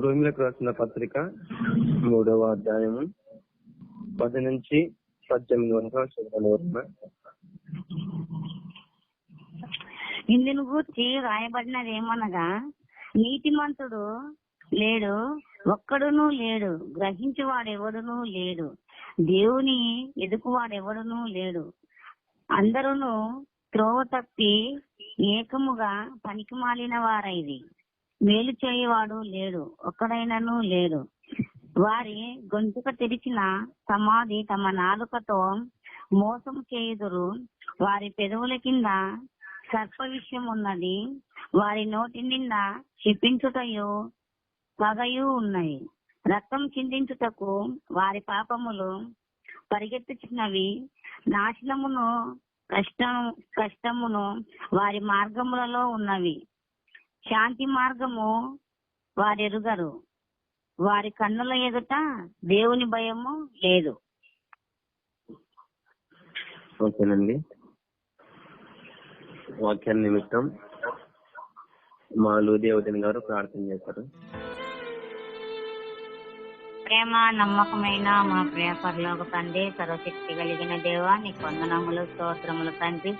రోమిలకు రాసిన పత్రిక 3వ అధ్యాయము 10 నుంచి 18 వరకు చదవాలి. ఇందును గూర్చి రాయబడినది ఏమనగా, నీతిమంతుడు లేడు, ఒక్కడునూ లేడు, గ్రహించువాడెవడునూ లేడు, దేవుని ఎదుకువాడెవడునూ లేడు, అందరూ త్రోవ తప్పి ఏకముగా పనికి మాలిన వారైది, మేలు చేయవాడు లేడు, ఒక్కడైనను లేడు. వారి గొంతుక తెరిచిన సమాధి తమ నాలుకతో మోసం చేయుదురు, వారి పెదవుల కింద సర్ప విషయం ఉన్నది, వారి నోటి నిండా శపించుటయు పగయు ఉన్నాయి. రక్తం చిందించుటకు వారి పాపములు పరిగెత్తుచున్నవి, నాశనమును కష్టమును వారి మార్గములలో ఉన్నవి, శాంతి మార్గము వారెరుగరు, వారి కన్నుల ఎదుట దేవుని భయము లేదు. ఓకేనండి. వాక్యాన్ని నిమిత్తం మా లూదేవతిని గారు ప్రార్థన చేశారు. ప్రేమ నమ్మకమైన మా ప్రియ పరలోక తండ్రి, సర్వశక్తి కలిగిన దేవా, నీకు వందనములు, స్తోత్రములు తండ్రి.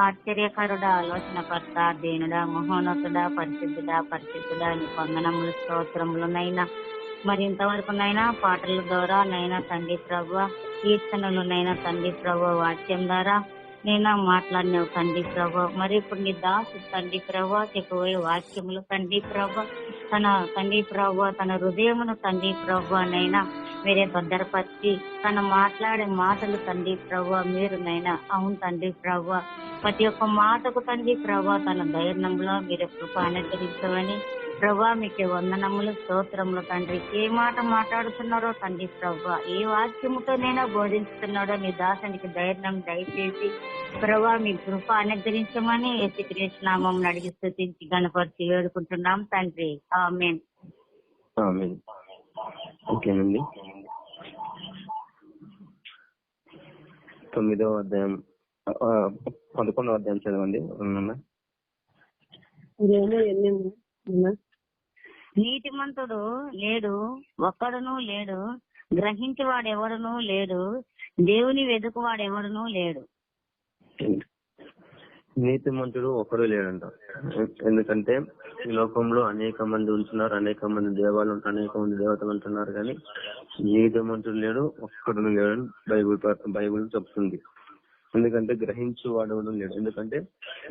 ఆశ్చర్యకరుడా, ఆలోచనకర్త, దీనుడా, మహోన్నతుడా, పరిశుద్ధుడా, నీకు వందనములు, స్తోత్రములునైనా. మరి ఇంతవరకు నైనా పాటల ద్వారా నైనా తండ్రి ప్రభువా, కీర్తనలు నైనా తండ్రి ప్రభువా, వాక్యం ద్వారా నేను మాట్లాడినావు తండ్రి ప్రభా. మరి ఇప్పుడు నీ దాసు తండ్రి ప్రభా చెప్పబోయే వాక్యములు తండ్రి ప్రభా, తన హృదయమును తండ్రి ప్రభా నైనా మీరే భద్రపరిచి తన మాట్లాడే మాటలు తండ్రి ప్రభా మీరు నైనా అవును తండ్రి ప్రభా, ప్రతి ఒక్క మాటకు తండ్రి ప్రభా తన ధైర్యంలో మీరే కృప అనుగ్రహించమని ప్రభా మీకే వందనములు, స్తోత్రములు తండ్రి. ఏ మాట మాట్లాడుతున్నారో తండ్రి ప్రభా, ఏ వాక్యముతోనైనా బోధిస్తున్నాడో నీ దాసునికి ధైర్యం దయచేసి ప్రభా మీ కృప అనుగ్రహించమని యేసుక్రీస్తు నామమున అడిగి స్తుతించి గణపరిచి వేడుకుంటున్నాం తండ్రి. ఆమేన్. ఆమేన్. ఓకేనండి. 9వ అధ్యాయం 11వ అధ్యాయం చదవండి. నీతిమంతుడు లేడు, ఒక్కడునూ లేడు, గ్రహించేవాడెవడునూ లేడు, దేవుని వెదుకువాడెవడునూ లేడు. నీతిమంతుడు ఒకడు లేడంట. ఎందుకంటే ఈ లోకంలో అనేక మంది ఉంటున్నారు, అనేక మంది దేవాలు ఉంటున్నారు, అనేక మంది దేవతలు ఉంటున్నారు, కానీ నీతిమంతుడు లేడు, ఒక్కడు లేడు బైబుల్ చెప్తుంది. ఎందుకంటే గ్రహించువాడు లేడు. ఎందుకంటే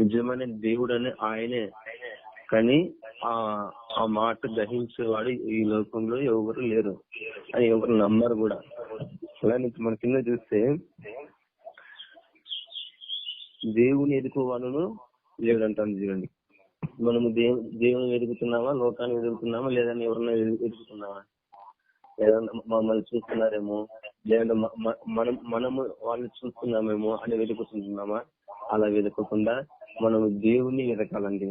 నిజమైన దేవుడు అని ఆయనే, కానీ ఆ మాట గ్రహించేవాడు ఈ లోకంలో ఎవరు లేరు అని ఎవరు నమ్మరు కూడా. అలానే మన కింద చూస్తే దేవుని ఎదుకువాడును లేడంటాను. చూడండి, మనము దేవుని ఎదుగుతున్నామా, లోకాన్ని ఎదుగుతున్నామా, లేదని ఎవరన్నా ఎదుగుతున్నామా? ఏదన్నా మమ్మల్ని చూస్తున్నారేమో, లేదంటే మనము వాళ్ళని చూస్తున్నామేమో అని వెతుకుతున్నామా? అలా వెతకకుండా మనం దేవుని వెతకాలండి.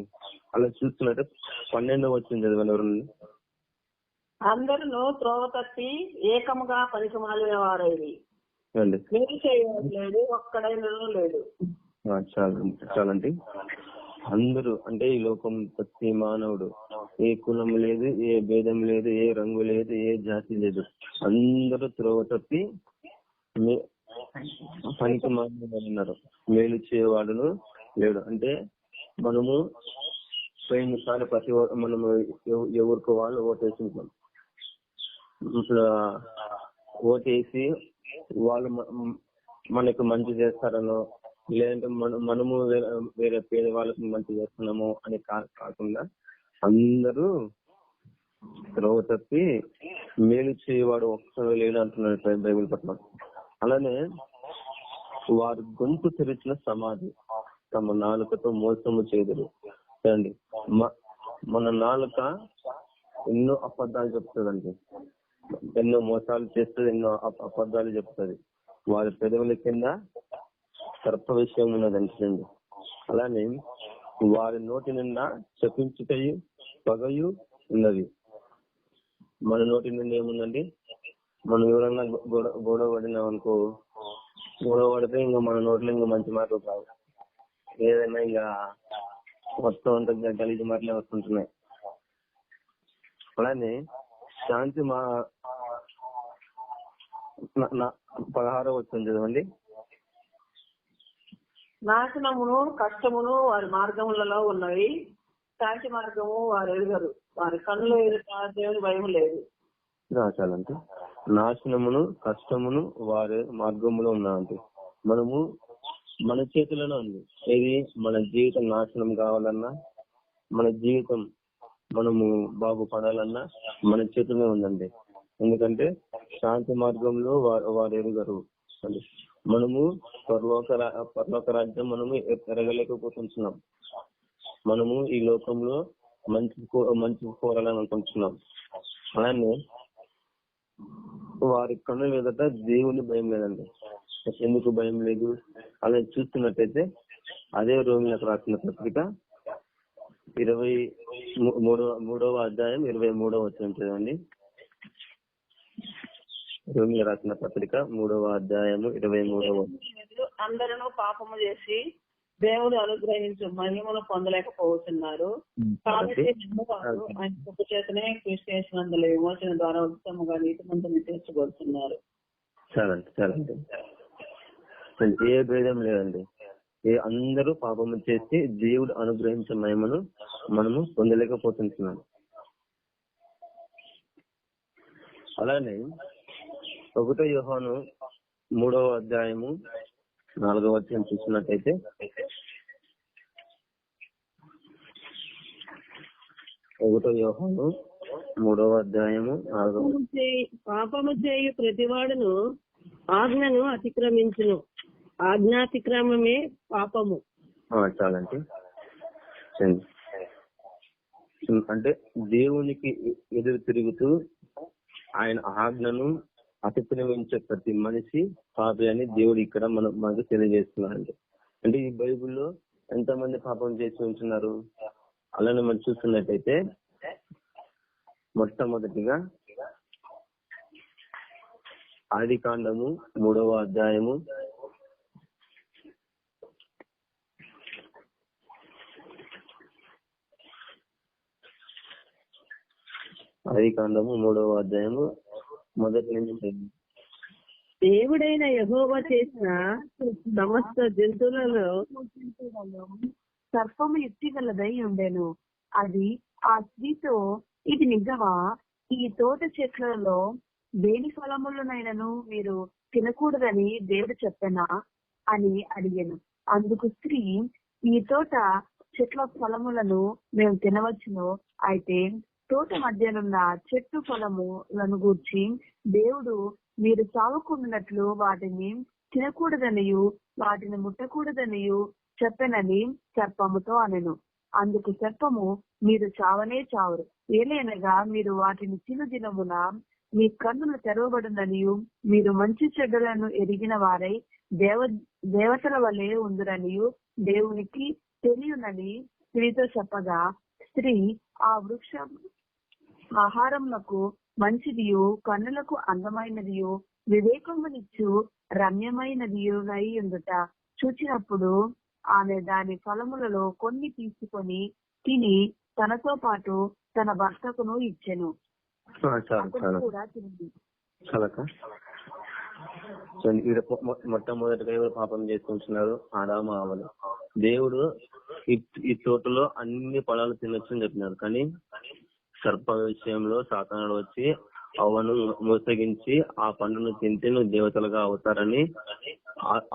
అలా చూస్తున్నట్టు 12వ వచనం చదివాను. ఎవరు? అందరూ త్రోవ తప్పి ఏకముగా పనికి మాలిన వారైది, లేదు, ఒక్కడైనా లేదు. చాలండి. అందరూ అంటే ఈ లోకం ప్రతి మానవుడు, ఏ కులం లేదు, ఏ భేదం లేదు, ఏ రంగు లేదు, ఏ జాతి లేదు, అందరూ త్రోవ తప్పి పనికి మాలినారు, మేలు చేయవాడును లేడు. అంటే మనము పోయినసారి మనము ఎవరికి వాళ్ళు ఓటేసుకుంటాం. ఇప్పుడు ఓటేసి వాళ్ళు మనకు మంచి చేస్తారనో, లేదంటే మనము వేరే పేద వాళ్ళకి మంచి చేస్తున్నాము అని కాకుండా అందరూ త్రోవ తప్పి మేలు చేయవాడు ఒక్కడు లేడు అంటున్నాడు బైబిల్ పట్ల. అలానే వారు గొంతు తెరిచిన సమాధి తమ నాలుకతో మోసము చేదురు. చూడండి, మన నాలుక ఎన్నో అబద్ధాలు చెప్తుందండి, ఎన్నో మోసాలు చేస్తుంది, ఎన్నో అబద్ధాలు చెప్తుంది. వారి పెదవుల కింద సర్ప విషయం ఉన్నదండి. అలానే వారి నోటి నిండా శపించుటయు పగయు ఉన్నది. మన నోటి నిండా ఏముందండి? మనం ఎవరన్నా గొడవ పడినాం అనుకో, గొడవ పడితే ఇంకా మన నోట్లో ఇంకా మంచి మాటలు కావు, ఏదైనా ఇంకా మొత్తం అంతా గలీజు మాటలే వస్తుంటున్నాయి. అలానే శాంతి 16 వచ్చింది చదవండి. నాశనమును కష్టమును వారి మార్గములలో ఉన్నవి, శాంతి మార్గము వారు ఎరుగరు, వారి కన్నుల ఎదుట దేవుని భయం లేదు. చాలంటే నాశనమును కష్టమును వారి మార్గములో ఉన్నాయంటే మనము మన చేతిలోనే ఉంది. ఏది మన జీవితం నాశనం కావాలన్నా, మన జీవితం మనము బాగుపడాలన్నా మన చేతిలోనే ఉందండి. ఎందుకంటే శాంతి మార్గంలో వారు ఎరుగరు. మనము పరలోక రాజ్యం మనము ఎరగలేకపోతున్నాం. మనము ఈ లోకంలో మంచి కోరాలని అనుకుంటున్నాం. అలానే వారి కన్నుల ఎదుట దేవుని భయం లేదండి. ఎందుకు భయం లేదు? అలా చూస్తున్నట్టయితే అదే రోమిలకు రాసిన పత్రిక 23వ అధ్యాయం 23వ వచనం చదవండి. రోమిలకు రాసిన పత్రిక 3వ అధ్యాయము 23వ. అందరూ పాపము చేసి దేవుడు అనుగ్రహించు మహిమను పొందలేకపోతున్నారు. కాబట్టి ఆయన కృప చేతనే క్రీస్తు యేసునందుల విమోచన ద్వారా ఉత్తమంగా నీతిమంతుని తీర్చబడుతున్నారు. చాలండి. ఏ భేదం లేదండి. అందరూ పాపము చేసి దేవుడు అనుగ్రహించే మహిమను మనము పొందలేకపోతున్నాం. అలానే 1 యోహాను 3వ అధ్యాయము 4వ వచనం చూసినట్టయితే, పాపము చేయు ప్రతివాడును ఆజ్ఞను అతిక్రమించును, ఆజ్ఞాతిక్రమమే పాపము. చాలండి. అంటే దేవునికి ఎదురు తిరుగుతూ ఆయన ఆజ్ఞను అతిక్రమించే ప్రతి మనిషి పాపి అని దేవుడు ఇక్కడ మనకు తెలియజేస్తున్నారండి. అంటే ఈ బైబిల్లో ఎంతమంది పాపం చేసి ఉంటున్నారు? అలానే మనం చూస్తున్నట్టయితే మొట్టమొదటిగా ఆదికాండము 3వ అధ్యాయము 3వ అధ్యాయము మొదటి నుంచి. దేవుడైన యెహోవా చేసిన సమస్త జంతువులలో సర్పము యుక్తిగలదై ఉండెను. అది ఆ స్త్రీతో, ఇది నిజమా? ఈ తోట చెట్లలో దేని ఫలములనైనను మీరు తినకూడదని దేవుడు చెప్పెనా అని అడిగాను. అందుకు స్త్రీ, ఈ తోట చెట్ల ఫలములను మేము తినవచ్చును. అయితే తోట మధ్యనున్న చెట్టు ఫలములను గూర్చి దేవుడు మీరు సావకుండానట్లు వాటిని తినకూడదనియు వాటిని ముట్టకూడదనియు చెప్పెనని సర్పముతో అనెను. అందుకు సర్పము, మీరు చావనే చావరు, ఏలైనగా మీరు వాటిని తిను దినమున మీ కన్నులు తెరవబడుననియు మీరు మంచి చెడ్డలను ఎరిగిన వారై దేవతల వలె ఉందురనియు దేవునికి తెలియనని స్త్రీతో చెప్పగా, స్త్రీ, ఆ వృక్షం ఆహారమునకు మంచిదియు కన్నులకు అందమైనదియు వివేకమునిచ్చు రమ్యమైనదియునై ఉండుట చూచినప్పుడు ఆమె దాని ఫలములలో కొన్ని తీసుకొని తిని తనతో పాటు తన భర్తకును ఇచ్చెను. కూడా తింది. మొట్టమొదటిగా ఎవరు పాపం చేసుకుంటున్నారు? ఆదాము హవ్వలు. దేవుడు ఈ తోటలో అన్ని ఫలాలు తినొచ్చు అని చెప్పినారు. కానీ సర్ప విషయంలో సాతానుడు వచ్చి అవ్వను మోసగించి ఆ పండును తింటే నువ్వు దేవతలుగా అవుతారని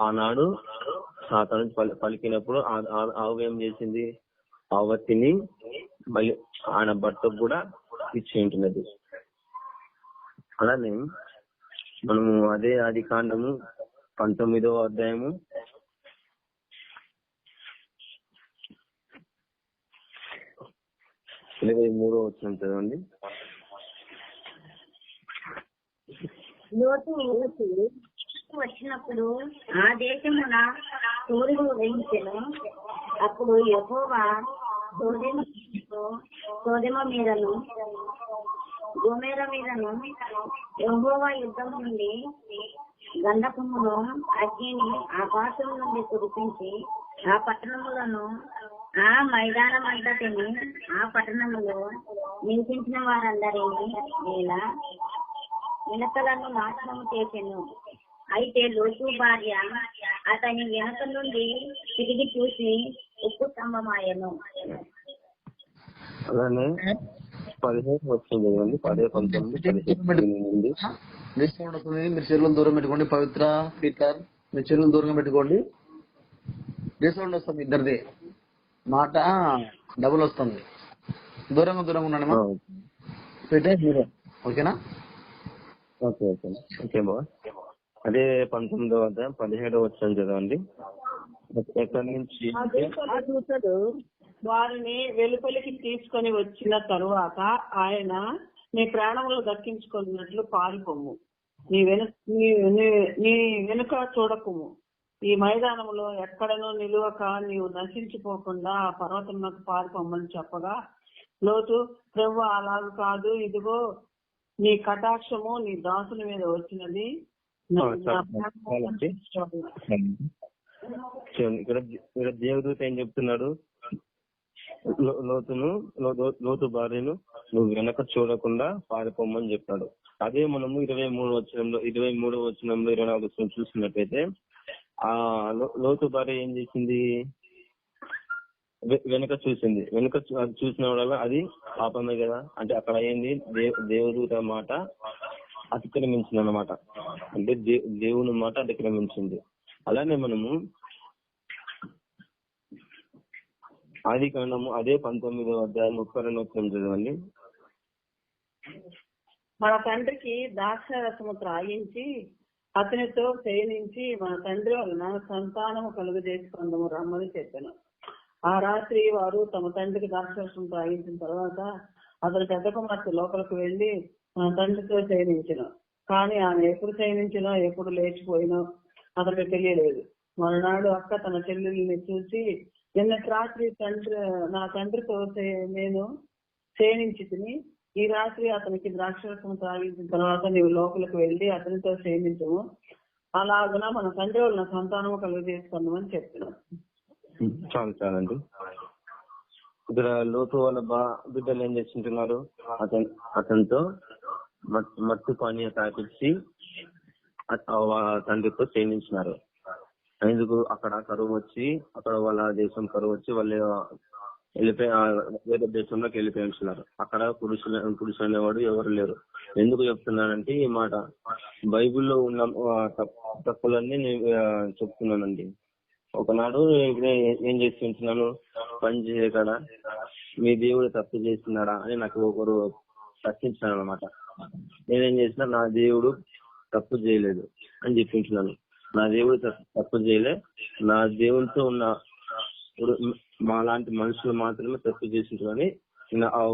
ఆనాడు సాతాను పలికినప్పుడు ఆవు ఏం చేసింది? అవ్వ తిని మళ్ళీ ఆయన భర్తకు కూడా ఇచ్చి ఉంటున్నది. అలానే మనము అదే ఆదికాండము 19వ అధ్యాయము 23వ వచనం చదవండి. లోతు వచ్చినప్పుడు ఆ దేశమున సూర్యుడు ఉదయించెను. అప్పుడు యెహోవా సోదెమ మీదను గోమెర మీదను యెహోవా యుద్ధం నుండి గంధకమును అగ్నిని ఆకాశం నుండి కురిపించి ఆ పట్టణములను ఆ మైదానం అంతటిని ఆ పట్టణంలో నివసించిన వారందరినీ నేల వెనుకలను నాశనం చేసెను. అయితే లోతు భార్య అతని వెనుక నుండి తిరిగి చూసి ఉప్పు స్తంభమాయను. అలానే 15 వచ్చింది కదండి, 10, 19, 18 మీరు చెరువులు దూరం పెట్టుకోండి. పవిత్ర పీటర్ మీరు చెరువులు దూరంగా పెట్టుకోండి. సౌండ్ వస్తుంది, ఇద్దరిది మాట డబుల్ వస్తుంది. దూరంగా ఉండండి పెట్టే మీరు. ఓకేనా? ఓకే ఓకే ఓకే బాబా. అదే 19వ అధ్యాయం 17వ వచనం చదవండి. ఎక్కడి నుంచి దూతలు వారిని వెలుపలికి తీసుకొని వచ్చిన తరువాత ఆయన నీ ప్రాణములు దక్కించుకున్నట్లు పారిపోము, నీ వెనుక చూడకుము, ఈ మైదానంలో ఎక్కడనూ నిలువక నీవు నశించిపోకుండా ఆ పర్వతంలోకి పారిపోమని చెప్పగా, లోతు ప్రభువా అలాగ కాదు, ఇదిగో నీ కటాక్షము నీ దాసుని మీద వచ్చినది. ఇక్కడ దేవదూత ఏం చెప్తున్నాడు? లోతు భార్యను నువ్వు వెనక చూడకుండా పారిపోమని చెప్పాడు. అదే మనము 23వ వచనంలో 24వ వచనం చూసినట్లయితే ఆ లోతు భార్య ఏం చేసింది? వెనక చూసింది. వెనక చూసిన వల్ల అది పాపమే కదా. అంటే అక్కడ ఏంది? దేవదూత మాట అతిక్రమించింది అన్నమాట. అంటే దేవుని మాట అతిక్రమించింది. అలానే మనము ఆది కాండము అదే 19వ అధ్యాయం 32వ వచనం చదవండి. మన తండ్రికి ద్రాక్షారసము త్రాగించి అతనితో శయనించి మన తండ్రి వలన సంతానము కలుగజేసుకుందాము రమ్మని చెప్పాను. ఆ రాత్రి వారు తమ తండ్రికి ద్రాక్షారసం త్రాగించిన తర్వాత అతని పెద్ద కుమార్తె లోపలికి వెళ్లి మన తండ్రితో శయనించను. కానీ ఆమె ఎప్పుడు శయనించినో ఎప్పుడు లేచిపోయినో అతనికి తెలియలేదు. మరునాడు అక్క తన చెల్లెల్ని చూసి, నిన్నటి రాత్రి నా తండ్రితో నేను శయనించి తిని, ఈ రాత్రి అతనికి ద్రాక్షరసం త్రాగించిన తర్వాత నీవు లోపలికి వెళ్లి అతనితో శయనించము, అలాగున మన తండ్రి వలన సంతానము కలుగజేసుకుందామని చెప్తున్నాను. చాలండి. ఇక్కడ లోతు వాళ్ళ బిడ్డలు ఏం చేస్తుంటున్నారు? అతనితో మత్తు పానీయ తాపించి తండ్రితో శయనించినారు. ఎందుకు? అక్కడ కరువు వచ్చి, అక్కడ వాళ్ళ దేశం కరువు వచ్చి వాళ్ళు వేరే దేశంలోకి వెళ్ళిపోయి ఉంటున్నారు. అక్కడ పురుషులు అనేవాడు ఎవరు లేరు. ఎందుకు చెప్తున్నానంటే ఈ మాట బైబిల్లో ఉన్న తప్పులన్నీ చెప్తున్నానండి. ఒకనాడు ఏం చేసి ఉంటున్నాను, పని చేయకడ మీ దేవుడు తప్పు చేస్తున్నాడా అని నాకు ఒకరు ప్రశ్నించాను అనమాట. నేనేం చేసినా, నా దేవుడు తప్పు చేయలేదు అని చెప్పించున్నాను. నా దేవుడు తప్పు చేయలే, నా దేవునితో ఉన్న మా లాంటి మనుషులు మాత్రమే తప్పు చేసింటారని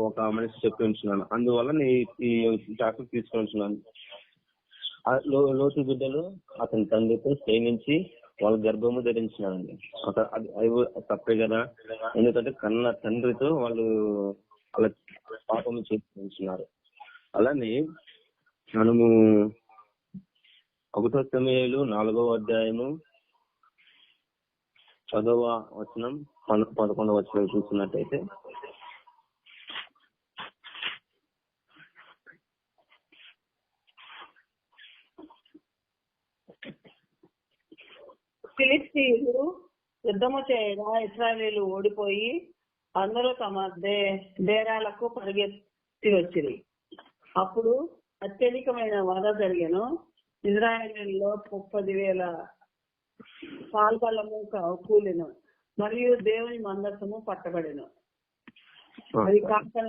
ఒక మనిషి చెప్పి ఉంటున్నాను. అందువల్ల ఈ టాపిక్ తీసుకొని ఉంటున్నాను. లోతు బిడ్డలు అతని తండ్రితో క్షయించి వాళ్ళ గర్భము ధరించినారండి. అది తప్పే కదా. ఎందుకంటే కన్న తండ్రితో వాళ్ళు వాళ్ళ పాపము చేస్తున్నారు. అలానే మనము 1 సమూయేలు 4వ అధ్యాయము 10వ వచనం 11వ వచనం చూసినట్టయితే, ఫిలిష్తీయులు యుద్ధము చేయగా ఇశ్రాయేలీయులు ఓడిపోయి అందరూ తమ డేరాలకు పరిగెత్తి వచ్చిరి. అప్పుడు అత్యధికమైన వధ జరిగెను. ఇశ్రాయేలీయుల్లో 30,000 పాల్బలము కూలెను మరియు దేవుని మందసము పట్టబడెను. అది కాక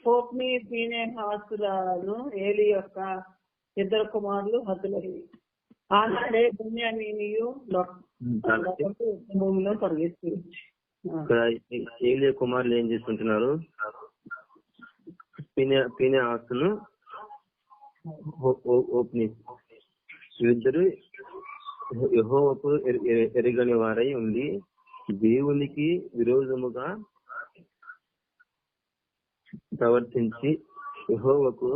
హోప్ని ఫీనెహాసులను ఏలీ యొక్క 2 కుమారులు హతులయ్యి. ఆనాడే బెన్యామీనీయు భూమిలో పరిగెత్తి ఏలీ కుమారులు ఏం చేసుకుంటున్నారు? ఫీనెహాసును హోప్ని ఇద్దరు యెహోవాకు ఎరగని వారై ఉండి దేవునికి విరోధముగా ప్రవర్తించి యెహోవాకు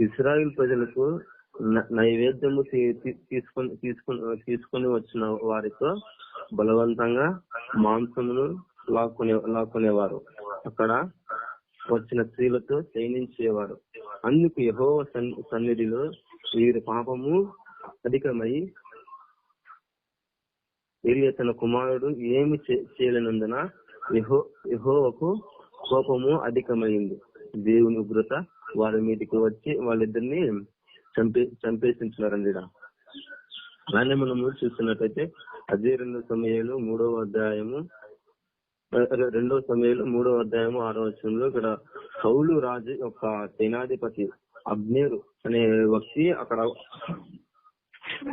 ఇశ్రాయేలు ప్రజలకు నైవేద్యము తీసుకొని వచ్చిన వారితో బలవంతంగా మాంసమును లాక్కునేవారు. అక్కడ వచ్చిన స్త్రీలతో శయనించేవారు. అందుకు యెహోవా సన్నిధిలో వీరి పాపము అధికమై ఏలియా తన కుమారుడు ఏమి చేయలేనందున యెహోవాకు కోపము అధికమైంది. దేవుని ఉగ్రత వారి మీదకి వచ్చి వాళ్ళిద్దరిని చంపేసింటున్నారండి. అలానే మనము చూస్తున్నట్టయితే అదే 2 సమయాలు 3వ అధ్యాయము 6వ వచనంలో ఇక్కడ సౌలు రాజు యొక్క సేనాధిపతి అబ్నేరు అనే వ్యక్తి అక్కడ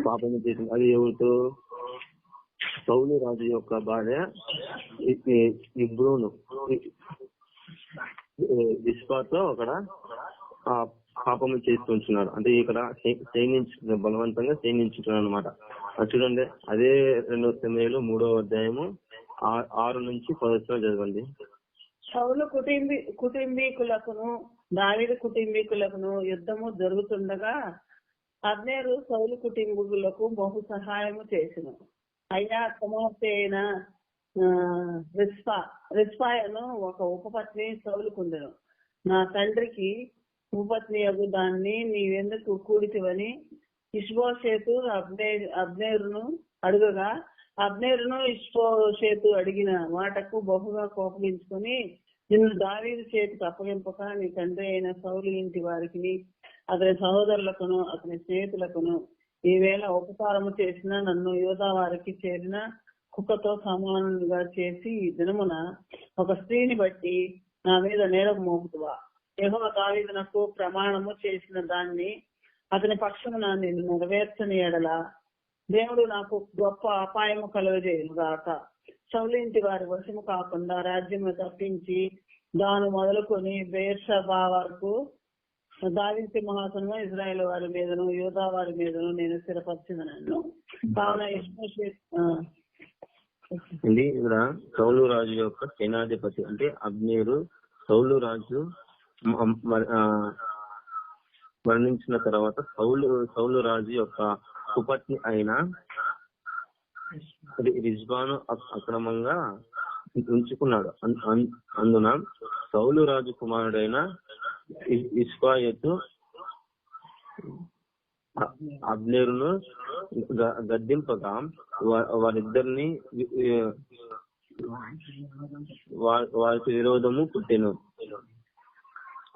పాపం చేసింది. అది ఎవరితో? సౌలు రాజు యొక్క భార్య ఇబ్రోను విశ్వాతో అక్కడ పాపము చేస్తుంటున్నాడు. అంటే ఇక్కడ బలవంతంగా సైనించుతున్నాడు అనమాట. చూడండి, అదే 2 సమయాలు 3వ అధ్యాయము 6 నుంచి 10 చదవండి. సౌలు కుటుంబీకులకును దావీదు కుటుంబీకులకును యుద్ధము జరుగుతుండగా అబ్నేరు సౌలు కుటుంబీకులకు బహు సహాయము చేసెను. అయ్యా కుమార్తె అయిన రిస్పాయను ఒక ఉపపత్ని సౌలుకుండెను. నా తండ్రికి ఉపపత్ని అగు దాన్ని నీవెందుకు కూడితివని ఇష్బోషేతు అబ్నేరును అడుగగా, అబ్నేరును ఇష్బోషేతు అడిగిన మాటకు బహుగా కోపగించుకొని, నిన్ను దావీదు చేతికి అప్పగింపక నీ తండ్రి అయిన సౌలు ఇంటి వారికి అతని సహోదరులకును అతని స్నేహితులకును ఈవేళ ఉపకారము చేసిన నన్ను యోధా వారికి చేరిన కుక్కతో సమానంగా చేసి ఈ దినమున ఒక స్త్రీని బట్టి నా మీద నేరం మోపుతువా? యెహోవా దావీదునకు ప్రమాణము చేసిన దాన్ని అతని పక్షమున నేను నెరవేర్చని ఎడల దేవుడు నాకు గొప్ప అపాయము కలుగజేయును గాక. సౌలు ఇంటి వారి వశము కాకుండా రాజ్యము తప్పించి దాను మొదలుకొని బెయేర్షెబా వరకు దావీదు సింహాసనము ఇశ్రాయేలు వారి మీదను యూదా వారి మీదను నేను స్థిరపరిచినను. కావున ఇక్కడ సౌలు రాజు యొక్క సేనాధిపతి అంటే అబ్నేరు సౌలు రాజు మరణించిన తర్వాత సౌలు రాజు యొక్క ఉపపత్ని అయిన రిజ్బాను అక్రమంగా ఉంచుకున్నాడు. అందున సౌలు రాజు కుమారుడైన ఇష్బాయతు అబ్నేరును గద్దింపగా వారిద్దరిని వారికి విరోధము పుట్టెను.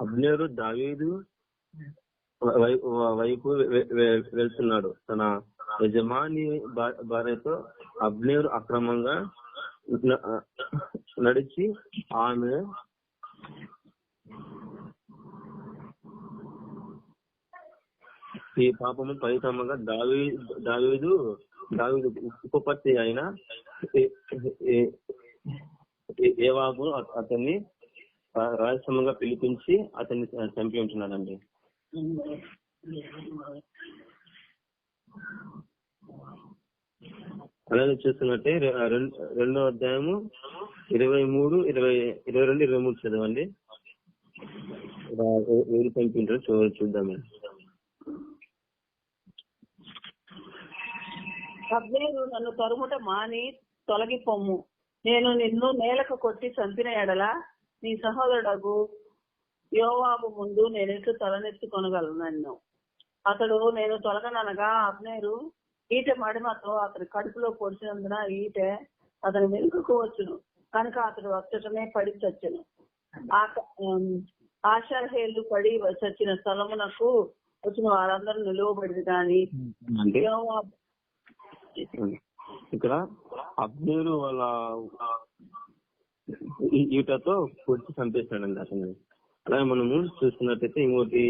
అబ్నేరు దావీదు వైపు వెళ్తున్నాడు. తన యజమాని భార్యతో అబ్నేరు అక్రమంగా నడిచి ఆమె ఈ పాపము ఫలితంగా దావీదు ఉపపత్తి అయిన యోవాబు అతన్ని రహస్యంగా పిలిపించి అతన్ని చంపి ఉంటున్నాడండి. అలాగే చూస్తున్నట్టే 2వ అధ్యాయము 23, 22, 23 చదవండి. ఎవరు చంపింటారో చూద్దాము. అబ్నేరు నన్ను తరుముట మాని తొలగిపోము. నేను నిన్ను నేలకు కొట్టి చంపిన ఎడల నీ సహోదరుడగు యోవాబు ముందు నేనెట్లు తలనెత్తుకొనగలను. అతడు నేను తొలగననగా అబ్నేరు ఈటె మడిమతో అతని కడుపులో పొడిచినందున ఈటె అతని వెనుకకు వచ్చును కనుక అతడు అచ్చటనే పడి చచ్చెను. ఆషాహేలు పడి చచ్చిన స్థలమునకు వచ్చిన వారందరూ నిలువబడింది. కానీ ఇక్కడ అబ్నేరు వాళ్ళ ఈటతో పొడిచి చంపేస్తాడండి అతను. అలాగే మనము చూస్తున్నట్టయితే ఇంకోటి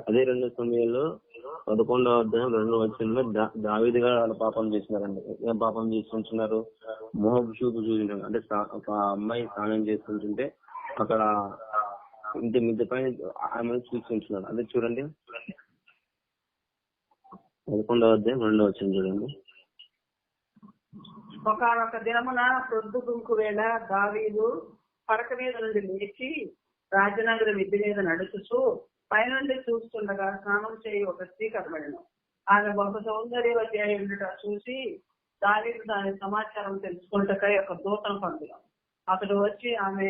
అదే 2 సమయంలో 11వ అధ్యాయం 2వ వచనంలో దావీదు గారు వాళ్ళ పాపం చేస్తున్నారండి. ఏం పాపం చేస్తుంటున్నారు? మోహపు చూపు చూసినారు. అంటే ఒక అమ్మాయి స్నానం చేస్తుంటుంటే అక్కడ ఇంటి మిద్దె పైన ఆమె చూస్తుంటున్నారు. అదే చూడండి 11వ అధ్యాయం 2వ వచనం చూడండి. ఒకనొక దినమున ప్రొద్దు గుంకు వేళ దావీదు పడక మీద నుండి లేచి రాజనగర మిద్దె మీద నడుచుచూ పైనుండి చూస్తుండగా స్నానం చేయి ఒక స్త్రీ కనబడెను. ఆమె బహు సౌందర్యవతి అయి ఉండుట చూసి దావీదు దాని సమాచారం తెలుసుకుంటకై ఒక దూతను పంపిన. అతడు వచ్చి ఆమె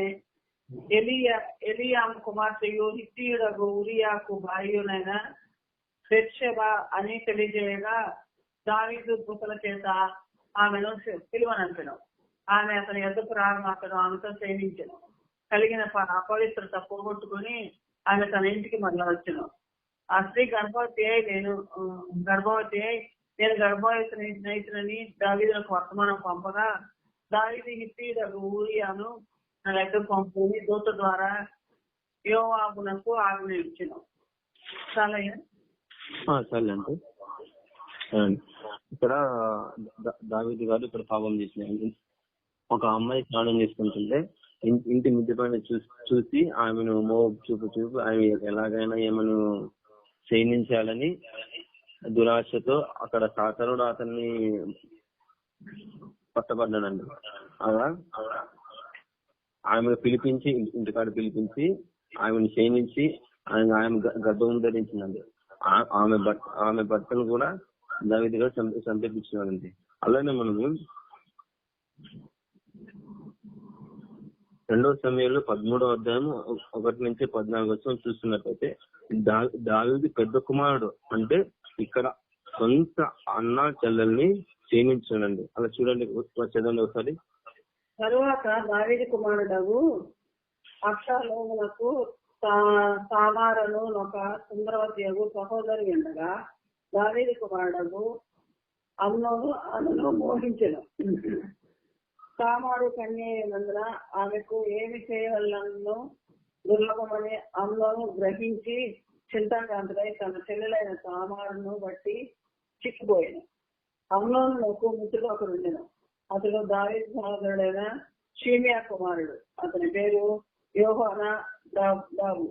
ఎలియాము కుమార్తెయు హిత్తీయుడగు ఉరియాకు భార్యనైన బెత్షెబా అని తెలియజేయగా దావీదు దూతల చేత ఆమెను పిలువనంపెను. ఆమె అతని ఎద్దుకు రాగా అతను ఆమెతో సేవించెను. కలిగిన అపవిత్రత పోగొట్టుకుని ఆమె తన ఇంటికి మరల వచ్చెను. ఆ స్త్రీ గర్భవతి అయి నేను గర్భవతిని దావీదులకు వర్తమానం పంపగా దావీదు హిత్తీయుడగు ఊరియాను నా దగ్గర పంపుకొని దూత ద్వారా యోవాబునకు ఆజ్ఞ ఇచ్చెను. సరే అంటే ఇక్కడ దావీదు గారు ఇక్కడ పాపం చేసిన ఒక అమ్మాయి స్నానం చేసుకుంటుంటే ఇంటి మిద్ది పైన చూసి ఆమెను చూపు ఆమె ఎలాగైనా ఏమను క్షయించాలని దురాశతో అక్కడ సాతనుడు అతన్ని పట్టబడ్డాడండి. అలా ఆమెను పిలిపించి ఇంటికాడ పిలిపించి ఆమెను క్షయించి ఆమె గర్భం ధరించిందండి. ఆమె భర్తను కూడా దావీదు గారు చంపించినాడండి. అలానే మనము 2 సమయంలో 13వ అధ్యాయం 1 నుంచి 14 చూస్తున్నట్టయితే దావీదు పెద్ద కుమారుడు అంటే ఇక్కడ సొంత అన్న చెల్లెల్ని క్షమించాడండి. అలా చూడండి, చదవండి ఒకసారి. తరువాత దావీదు కుమారుడు అబ్షాలోమునకు తామారును ఒక సుందరవతియగు సహోదరి ఉండగా దావీదు కుమారుడు అమ్నోను ఆమెను మోహించెను. తామారు కన్యైనందున ఆమెకు ఏమి చేయవలనో దుర్లభమని అమ్నోను గ్రహించి చింతాక్రాంతుడై తన చెల్లెలైన తామారును బట్టి చిక్కిపోయాను. అమ్నోనుకు మిత్రుడు ఒకరు ఉండెను. అతడు దావీదు సహోదరుడైన షిమియా కుమారుడు. అతని పేరు యోహానాదాబు.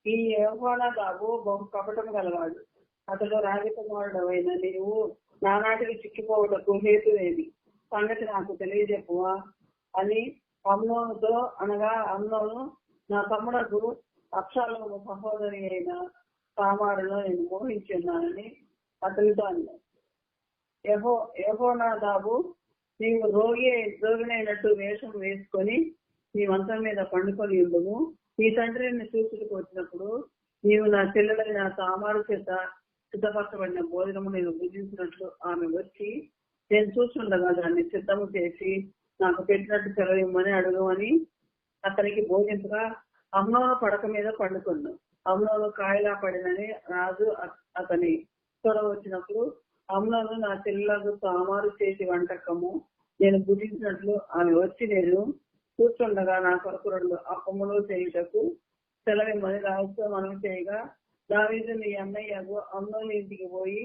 ఈ యోహానాదాబు బహు కపటం గలవాడు. అతడు రాజకుమారుడు అయిన నీవు నానాటికి చిక్కిపోవటకు హేతువేది సంగతి నాకు తెలియజెప్పువా అని అమ్నోనుతో అనగా, అమ్నోను నా తమ్ముడకు అబ్షాలోము సహోదరి అయిన తామారును నేను మోహించున్నానని అతనితో అన్నాడు. యెహోనాదాబు, నీవు రోగినైనట్టు వేషం వేసుకొని నీ మంచం మీద పండుకొని ఉండుము. నీ తండ్రిని చూసుకు వచ్చినప్పుడు నీవు నా చెల్లెలైన తామారు చేత సిద్ధపరచబడిన భోజనము నేను భుజించినట్లు ఆమె వచ్చి నేను చూస్తుండగా దాన్ని సిద్ధము చేసి నాకు పెట్టినట్టు సెలవిమ్మని అడుగుమని అతనికి బోధించగా అమ్నోను పడక మీద పండుకున్నాను. అమ్నోను కాయలా పడినని రాజు అతని త్వర వచ్చినప్పుడు అమ్నోను నా చెల్లెలకు తామారు చేసి వంటకము నేను భుజించినట్లు ఆమె వచ్చి నేను కూర్చుండగా నా కొరకు 2 అప్పములు చేయుటకు సెలవిమ్మని రాజుతో మనం చేయగా దావీదు నీ అన్నయ్యకు అమ్నోను ఇంటికి పోయి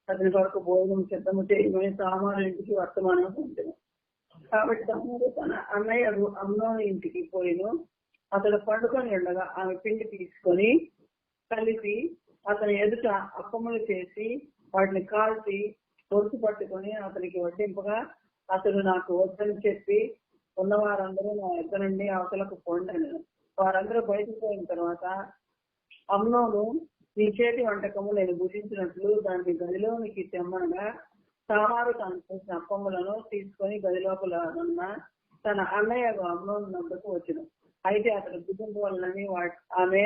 అతని కొరకు భోజనం సిద్ధము చేయమని తామారు ఇంటికి వర్తమానం పొందాను. కాబట్టి తామారు తన అన్నయ్యకు అమ్నోను ఇంటికి పోయిను. అతడు పండుకొని ఉండగా ఆమె పిండి తీసుకొని కలిపి అతని ఎదుట అప్పములు చేసి వాటిని కాల్చి పొరుసు పట్టుకొని అతనికి వడ్డింపగా అతడు నాకు వద్దని చెప్పి ఉన్నవారందరూ నా ఎద్ద నుండి అవతలకు పొండను. వారందరూ బయటకు పోయిన తర్వాత అమ్నోను నీ చేతి వంటకము నేను భుజించినట్లు దాన్ని గదిలోనికి తెమ్మనగా తామారు తాను చేసిన అప్పములను తీసుకొని గదిలోపల ఉన్న తన అన్నయ్య అమ్నోను నద్దకు వచ్చిన. అయితే అతడు భుజించవలనని ఆమె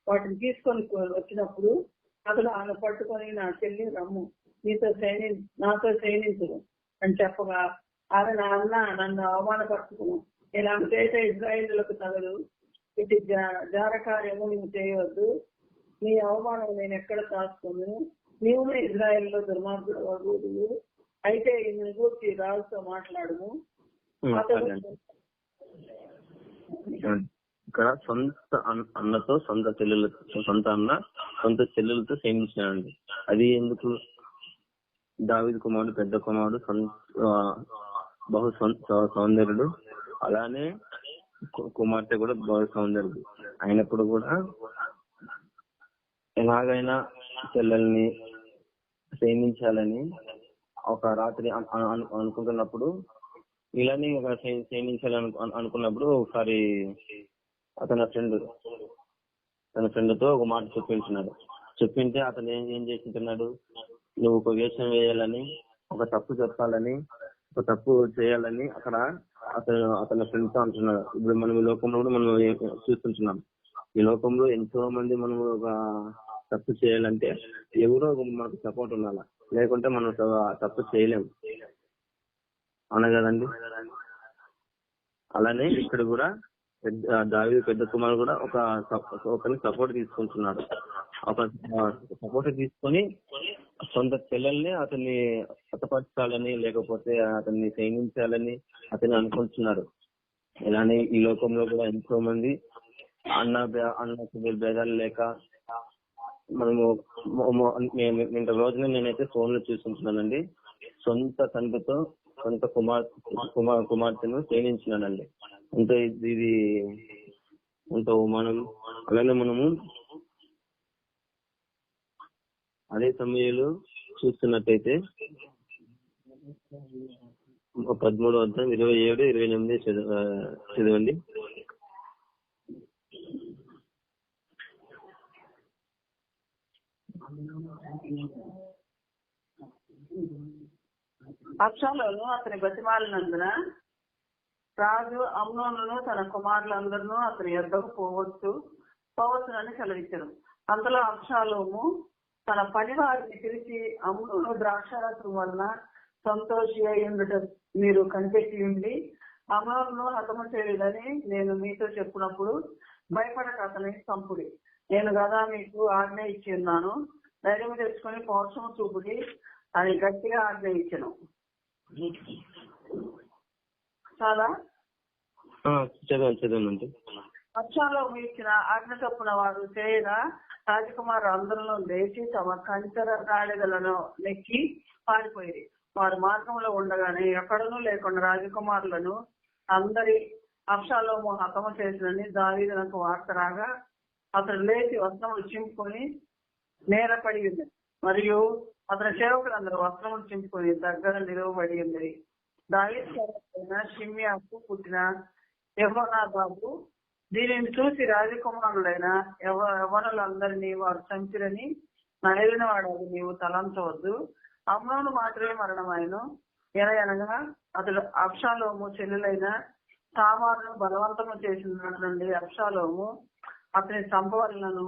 వాటిని తీసుకొని వచ్చినప్పుడు అతడు ఆమె పట్టుకొని నా చెల్లి రమ్ము నాతో శయనించు అని చెప్పగా ఆమె నా అన్న నన్ను అవమానపరుచుకును, ఇలాంటి చేత ఇజ్రాయేలులకు తగదు, ఇటు జారకార్యము నువ్వు చేయవద్దు, నీ అవమానం నేను ఎక్కడ దాచుకున్నాను, నీవు ఇజ్రాయేల్లో దుర్మార్గుడు వగుడు, అయితే ఈమెను గూర్చి రాజుతో మాట్లాడము. ఇక్కడ సొంత అన్నతో సొంత చెల్లెలతో సేమించినాడండి. అది ఎందుకు? దావీదు కుమారుడు పెద్ద కుమారుడు బహు సౌందర్యుడు, అలానే కుమార్తె కూడా బహు సౌందర్యుడు అయినప్పుడు కూడా ఎలాగైనా చెల్లెల్ని సేమించాలని ఒక రాత్రి అనుకుంటున్నప్పుడు, ఇలానే సేమించాలని అనుకున్నప్పుడు ఒకసారి తన ఫ్రెండ్తో ఒక మాట చెప్పింటే అతను ఏం చేసింటున్నాడు, నువ్వు ఒక వేషం వేయాలని, ఒక తప్పు చెప్పాలని ఒక తప్పు చేయాలని అక్కడ అతని ఫ్రెండ్స్ అంటున్నాడు. ఇప్పుడు మనం ఈ లోకంలో కూడా మనం చూస్తుంటున్నాం. ఈ లోకంలో ఎంతో మంది మనం ఒక తప్పు చేయాలంటే ఎవరో మనకు సపోర్ట్ ఉండాలి, లేకుంటే మనం తప్పు చేయలేం. అవునా కదండి? అలానే ఇక్కడ కూడా దావీదు పెద్ద కుమారుడు కూడా ఒకరిని సపోర్ట్ తీసుకుంటున్నాడు. ఒక సపోర్ట్ తీసుకొని సొంత చెల్లెల్ని అతన్ని హతపరచాలని లేకపోతే అతన్ని సైనించాలని అతన్ని అనుకుంటున్నాడు. ఇలానే ఈ లోకంలో కూడా ఎంతో మంది అన్న చెల్లెలు భేదాలు లేక మనము నిన్న రోజున నేనైతే ఫోన్ లో చూసుకుంటున్నానండి. సొంత తండ్రితో సొంత కుమార్తెను ప్రేమించినానండి. అంటే ఇది ఎంత అవమానం. అలానే మనము అదే సమయంలో చూస్తున్నట్టయితే 13:27-28 చదవండి. అబ్షాలోను అతని బతిమాలినందున రాజు అమ్నోనును తన కుమారులందరూ అతని యొద్దకు పోవచ్చునని సెలవిచ్చారు. అంతలో అబ్షాలోము తన పని వారిని పిలిచి, అమ్నోను ద్రాక్షారసం వలన సంతోషి అయ్యుండుట మీరు కనిపెట్టి ఉండి అమ్నోనును హతము చేయలేదని నేను మీతో చెప్పినప్పుడు భయపడక అతని చంపుడి. నేను కదా మీకు ఆజ్ఞ ఇచ్చి ఉన్నాను, ధైర్యం తెచ్చుకొని పౌరుషము చూపుడి అని గట్టిగా ఆజ్ఞ ఇచ్చాను. చాలా చదవండి. వర్షాల్లో ఇచ్చిన ఆజ్ఞ చొప్పున వారు చేయగా రాజకుమారు అందరిలో లేచి తమ కంచెర గాడిదలను నెక్కి పారిపోయి వారు మార్గంలో ఉండగానే ఎక్కడనూ లేకుండా రాజకుమారులను అందరి అబ్షాలోము హతము చేసినని దావీదునకు వార్త రాగా అతడు లేచి వస్త్రములు చింపుకొని నేలపడి ఉంది, మరియు అతని సేవకులందరూ వస్త్రములు చింపుకొని దగ్గర నిలువబడి ఉంది. దావీదు షిమ్యాకు పుట్టిన యెహోనాదాబు దీనిని చూసి రాజకుమారులైన యవ్వనులందరినీ వారు చంపిరని నలిగిన వాడు నీవు తలంచవద్దు, అమ్నోను మాత్రమే మరణమైను. అనగా అతడు అబ్షాలోము చెల్లెలైన తామారును బలవంతము చేసిన నుండి అబ్షాలోము అతని చంపవలనను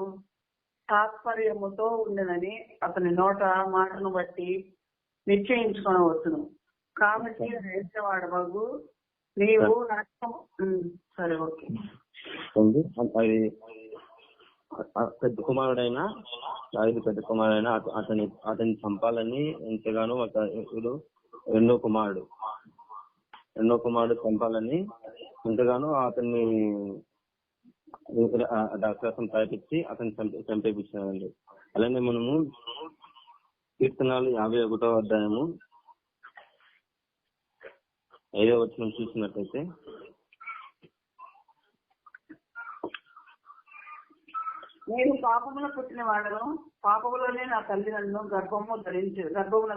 తాత్పర్యముతో ఉండేనని అతని నోట మాటను బట్టి నిశ్చయించుకొనవచ్చును. కాబట్టి వేసేవాడవగు నీవు సరే ఓకే. పెద్ద కుమారుడైనా దావీదు పెద్ద కుమారుడైనా అతన్ని చంపాలని ఎంతగానో రెండో కుమారుడు చంపాలని ఎంతగానో అతన్ని దాక్షాసం ప్రయత్నించి అతన్ని చంపేపించానండి. అలానే మనము కీర్తనాలు 51వ అధ్యాయము 5వ వచనం చూసినట్లయితే, నేను పాపమున పుట్టిన వాడను, పాపములోనే నా తల్లి నన్ను గర్భమును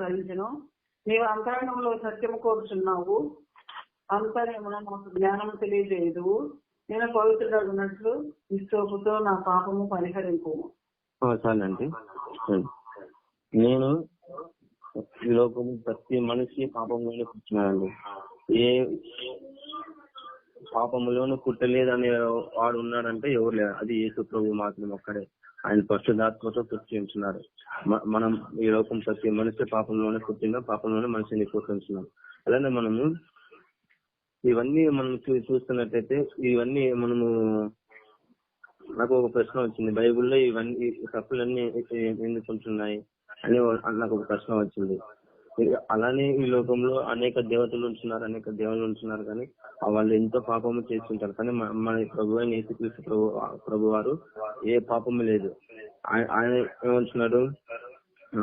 ధరించెను. నీవు అంతరంగంలో సత్యము కోరుచున్నావు, అంతర్యమున నాకు జ్ఞానము తెలియజేయదు. నేను పవిత్రుడగునట్లు నిశ్చోపుతో నా పాపము పరిహరింపు. చాలండి. నేను ఈ లోకము ప్రతి మనిషి పాపంలోనే పుట్టినాడండి. ఏ పాపములోనూ పుట్టలేదని వాడు ఉన్నాడంటే ఎవరు లేరు, అది యేసు ప్రభు మాత్రం ఒక్కడే. ఆయన పరిశుద్ధాత్మతో పుట్టి ఉంటున్నాడు. మనం ఈ లోకం ప్రతి మనిషి పాపంలోనే పుట్టినా పాపంలోనే మనిషిని పుట్టించున్నాం. అలానే మనము ఇవన్నీ మనం చూస్తున్నట్టయితే ఇవన్నీ మనము నాకు ఒక ప్రశ్న వచ్చింది, బైబిల్లో ఇవన్నీ తప్పులన్నీ ఎందుకు ఉంటున్నాయి అని నాకు ఒక ప్రశ్న వచ్చింది. అలానే ఈ లోకంలో అనేక దేవతలు ఉంటున్నారు, అనేక దేవుళ్ళు ఉంటున్నారు, కానీ వాళ్ళు ఎంతో పాపము చేస్తుంటారు. కానీ మన ప్రభు అయిన యేసుక్రీస్తు ప్రభు వారు ఏ పాపము లేదు. ఆయన ఏమంటున్నాడు,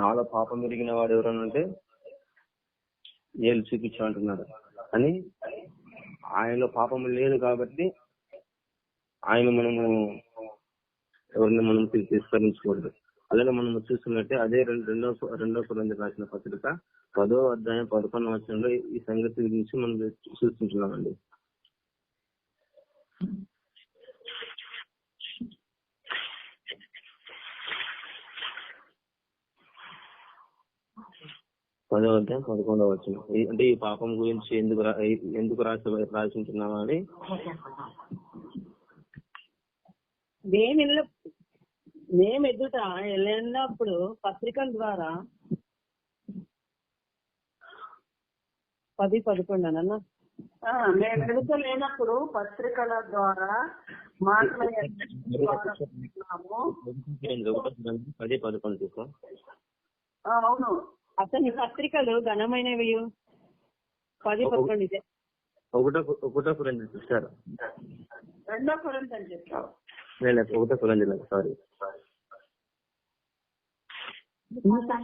నాలో పాపం ఎరిగిన వాడు ఎవరనంటే ఏళ్ళు చూపించామంటున్నాడు. కానీ ఆయనలో పాపము లేదు కాబట్టి ఆయన మనము ఎవరిని మనం తిరస్కరించకూడదు. అలాగే మనం చూస్తున్నట్టే అదే రెండో కొరింథీయులకు రాసిన పత్రిక 10వ అధ్యాయం 11వ వచనంలో ఈ సంగతి గురించి మనం చూస్తున్నామండి. 10వ అధ్యాయం 11వ వచనం. అంటే ఈ పాపం గురించి ఎందుకు రాసించున్నామా అని మేము ఎదుట వెళ్ళినప్పుడు పత్రికల ద్వారా 10-11 అన్న మేము ఎదుట లేనప్పుడు పత్రికల ద్వారా మాట్లాడుతున్నాము. 10-11 తీసుకో. అవును, అతని పత్రికలు ఘనమైనవి. 10-11 ఇదే. ఒకటో కొరింథీ సిస్టర్, 2వ కొరింథీ అని చెప్తావు. ఒకటో కొరింథీ, సారీ.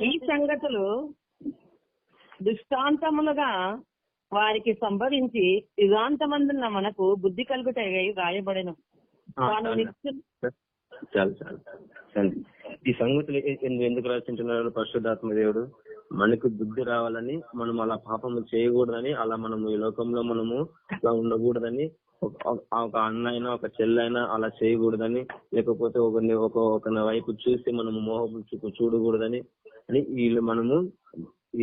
ఈ సంగతులు దృష్టాంతములుగా వారికి సంభవించి యుగాంతమందున్న మనకు బుద్ధి కలుగుటై రాయబడెను. చాలు. ఈ సంగతులు ఎందుకు రాసింటున్నారు? పరిశుద్ధాత్మ దేవుడు మనకు బుద్ధి రావాలని, మనం అలా పాపము చేయకూడదని, అలా మనము ఈ లోకంలో మనము అలా ఉండకూడదని, ఒక అన్న అయినా ఒక చెల్లైనా అలా చేయకూడదని, లేకపోతే ఒకరి వైపు చూసి మనము మోహం చూడకూడదని అని వీళ్ళు మనము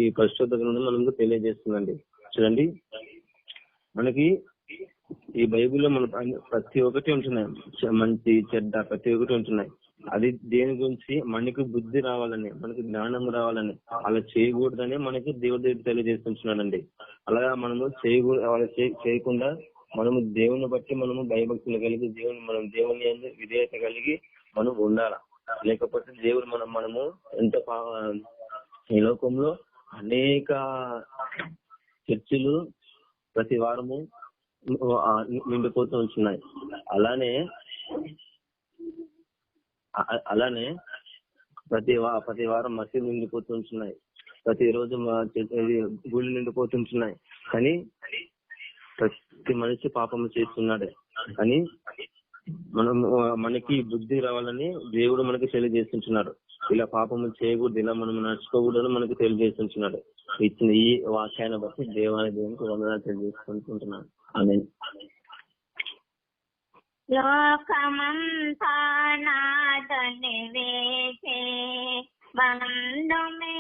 ఈ పరిశుద్ధ గ్రంథం మనకు తెలియజేస్తుందండి. చూడండి, మనకి ఈ బైబిల్లో మన ప్రతి ఒక్కటి ఉంటున్నాయి, మంచి చెడ్డ ప్రతి ఒక్కటి ఉంటున్నాయి. అది దేని గురించి? మనకు బుద్ధి రావాలని, మనకు జ్ఞానం రావాలని, అలా చేయకూడదని మనకి దేవుడి దగ్గర తెలియజేస్తున్నాడండి. అలాగా మనము చేయకుండా మనము దేవుని బట్టి మనము భయభక్తులు కలిగి మనం దేవుని విధేయత కలిగి మనం ఉండాలి. లేకపోతే దేవుడు మనము ఎంత ఈ లోకంలో అనేక చర్చిలు ప్రతి వారము నిండిపోతూ ఉంటున్నాయి. అలానే ప్రతి వారం మసీదు నిండిపోతుంటున్నాయి, ప్రతిరోజు గుళ్ళు నిండిపోతుంటున్నాయి. కానీ ప్రతి మనిషి పాపము చేస్తున్నాడే. కానీ మనకి బుద్ధి రావాలని దేవుడు మనకి తెలియజేస్తుంటున్నాడు. ఇలా పాపము చేయకూడదు, ఇలా మనం నడుచుకోకూడదని మనకు తెలియజేస్తుంటున్నాడు. ఇచ్చిన ఈ వాక్యాన్ని బట్టి దేవునికి వందనాలు తెలియజేసుకుంటున్నాను. ఆమేన్. లోకమంతా నాతని వేచే బంధుమే